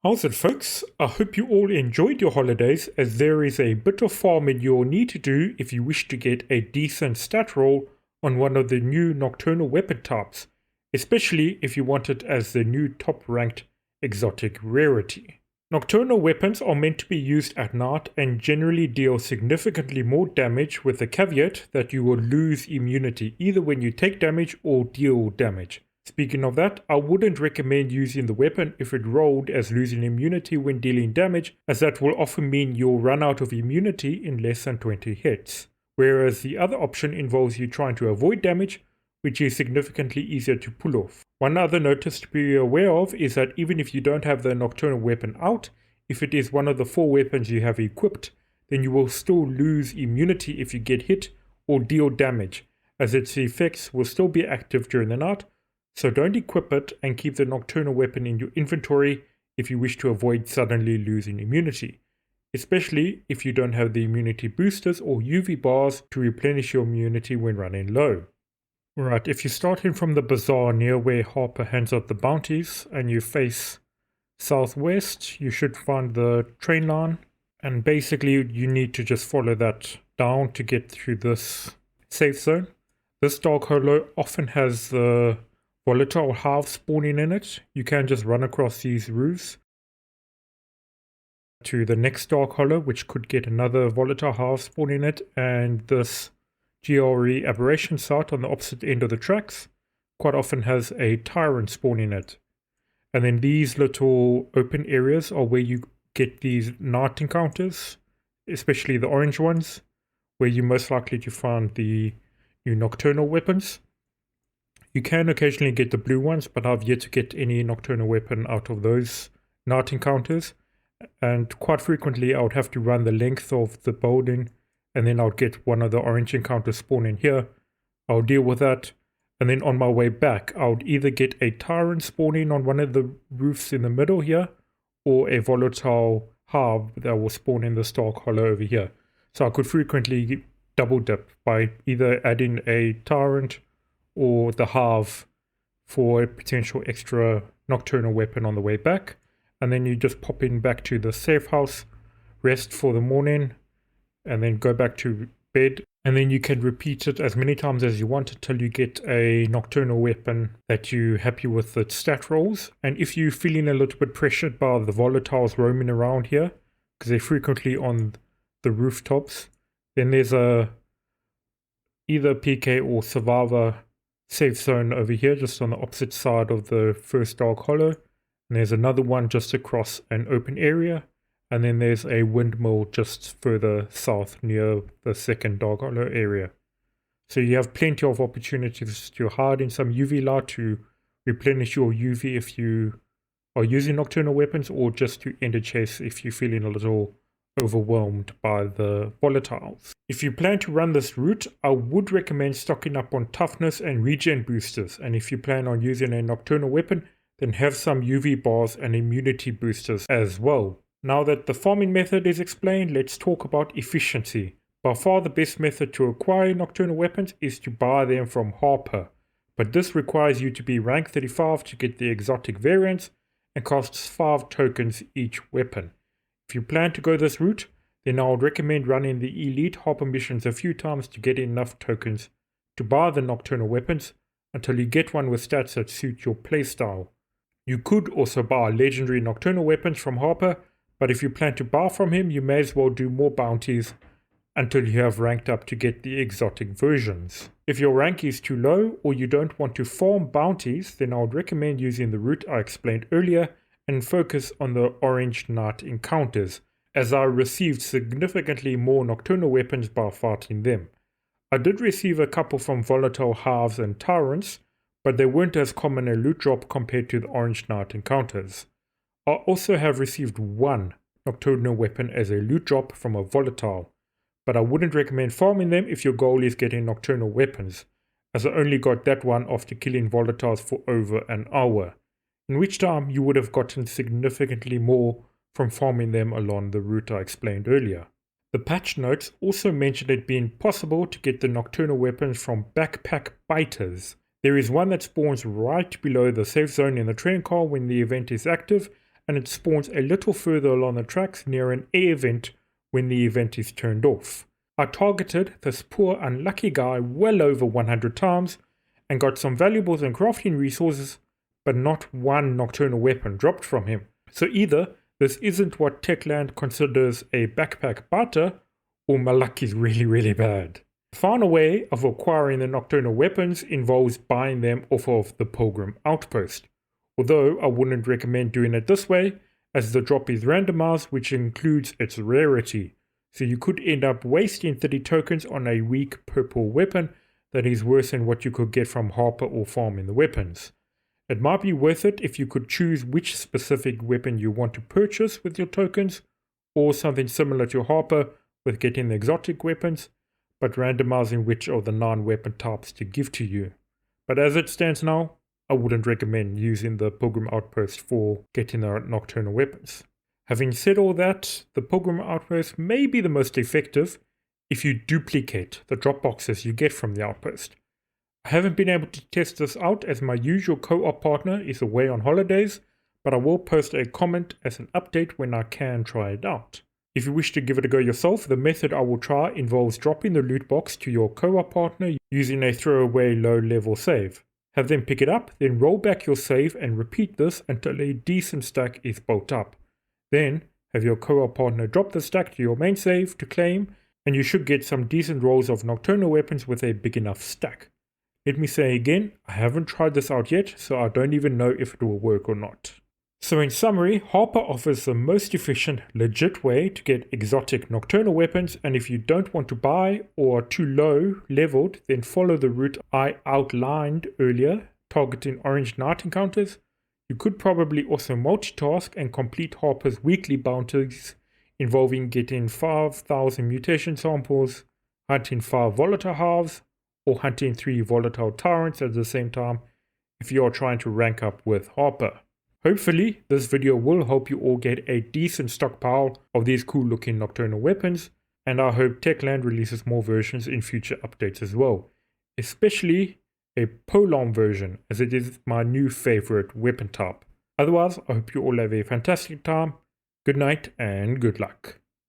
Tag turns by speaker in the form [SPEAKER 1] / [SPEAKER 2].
[SPEAKER 1] How's it, folks? I hope you all enjoyed your holidays, as there is a bit of farming you'll need to do if you wish to get a decent stat roll on one of the new Nocturnal weapon types, especially if you want it as the new top ranked exotic rarity. Nocturnal weapons are meant to be used at night and generally deal significantly more damage, with the caveat that you will lose immunity either when you take damage or deal damage. Speaking of that, I wouldn't recommend using the weapon if it rolled as losing immunity when dealing damage, as that will often mean you'll run out of immunity in less than 20 hits. Whereas the other option involves you trying to avoid damage, which is significantly easier to pull off. One other notice to be aware of is that even if you don't have the Nocturnal weapon out, if it is one of the 4 weapons you have equipped, then you will still lose immunity if you get hit or deal damage, as its effects will still be active during the night. So don't equip it and keep the Nocturnal weapon in your inventory if you wish to avoid suddenly losing immunity, especially if you don't have the immunity boosters or UV bars to replenish your immunity when running low. Alright, if you're starting from the bazaar near where Harper hands out the bounties and you face southwest, you should find the train line, and basically you need to just follow that down to get through this safe zone. This dark hollow often has the volatile hives spawning in it. You can just run across these roofs to the next dark hollow, which could get another volatile hive spawning in it, and this GRE aberration site on the opposite end of the tracks quite often has a tyrant spawn in it. And then these little open areas are where you get these night encounters, especially the orange ones, where you're most likely to find the new nocturnal weapons. You can occasionally get the blue ones, but I've yet to get any nocturnal weapon out of those night encounters. And quite frequently I would have to run the length of the building, and then I would get one of the orange encounters spawn in here. I'll deal with that, and then on my way back I would either get a tyrant spawning on one of the roofs in the middle here, or a volatile hive that will spawn in the dark hollow over here. So I could frequently double dip by either adding a tyrant or the hive for a potential extra nocturnal weapon on the way back, and then you just pop in back to the safe house, rest for the morning, and then go back to bed, and then you can repeat it as many times as you want until you get a nocturnal weapon that you're happy with its stat rolls. And if you're feeling a little bit pressured by the volatiles roaming around here, because they're frequently on the rooftops, then there's a either PK or survivor safe zone over here, just on the opposite side of the first dark hollow, and there's another one just across an open area, and then there's a windmill just further south near the second dark hollow area. So you have plenty of opportunities to hide in some UV light to replenish your UV if you are using nocturnal weapons, or just to end a chase if you're feeling a little overwhelmed by the volatiles. If you plan to run this route, I would recommend stocking up on toughness and regen boosters, and if you plan on using a nocturnal weapon, then have some UV bars and immunity boosters as well. Now that the farming method is explained, let's talk about efficiency. By far the best method to acquire nocturnal weapons is to buy them from Harper, but this requires you to be rank 35 to get the exotic variants and costs 5 tokens each weapon. If you plan to go this route, then I would recommend running the elite Harper missions a few times to get enough tokens to buy the nocturnal weapons until you get one with stats that suit your playstyle. You could also buy legendary nocturnal weapons from Harper, but if you plan to buy from him, you may as well do more bounties until you have ranked up to get the exotic versions. If your rank is too low or you don't want to farm bounties, then I would recommend using the route I explained earlier and focus on the orange night encounters, as I received significantly more nocturnal weapons by fighting them. I did receive a couple from volatile hives and tyrants, but they weren't as common a loot drop compared to the orange night encounters. I also have received one nocturnal weapon as a loot drop from a volatile, but I wouldn't recommend farming them if your goal is getting nocturnal weapons, as I only got that one after killing volatiles for over an hour, in which time you would have gotten significantly more from farming them along the route I explained earlier. The patch notes also mentioned it being possible to get the nocturnal weapons from backpack biters. There is one that spawns right below the safe zone in the train car when the event is active, and it spawns a little further along the tracks near an air vent when the event is turned off. I targeted this poor unlucky guy well over 100 times and got some valuables and crafting resources, but not one nocturnal weapon dropped from him. So either this isn't what Techland considers a backpack barter, or my luck is really bad. The final way of acquiring the nocturnal weapons involves buying them off of the Pilgrim Outpost, although I wouldn't recommend doing it this way, as the drop is randomized, which includes its rarity, so you could end up wasting 30 tokens on a weak purple weapon that is worse than what you could get from Harper or farming the weapons. It might be worth it if you could choose which specific weapon you want to purchase with your tokens, or something similar to Harper with getting the exotic weapons, but randomizing which of the 9 weapon types to give to you. But as it stands now, I wouldn't recommend using the Pilgrim Outpost for getting the nocturnal weapons. Having said all that, the Pilgrim Outpost may be the most effective if you duplicate the drop boxes you get from the outpost. I haven't been able to test this out as my usual co-op partner is away on holidays, but I will post a comment as an update when I can try it out. If you wish to give it a go yourself, the method I will try involves dropping the loot box to your co-op partner using a throwaway low-level save. Have them pick it up, then roll back your save and repeat this until a decent stack is built up. Then, have your co-op partner drop the stack to your main save to claim, and you should get some decent rolls of nocturnal weapons with a big enough stack. Let me say again, I haven't tried this out yet, so I don't even know if it will work or not. So in summary, Harper offers the most efficient, legit way to get exotic nocturnal weapons, and if you don't want to buy or are too low leveled, then follow the route I outlined earlier, targeting orange night encounters. You could probably also multitask and complete Harper's weekly bounties involving getting 5,000 mutation samples, hunting 5 volatile hives, or hunting 3 volatile tyrants at the same time if you are trying to rank up with Harper. Hopefully, this video will help you all get a decent stockpile of these cool looking nocturnal weapons, and I hope Techland releases more versions in future updates as well, especially a Polon version, as it is my new favorite weapon type. Otherwise, I hope you all have a fantastic time, good night and good luck.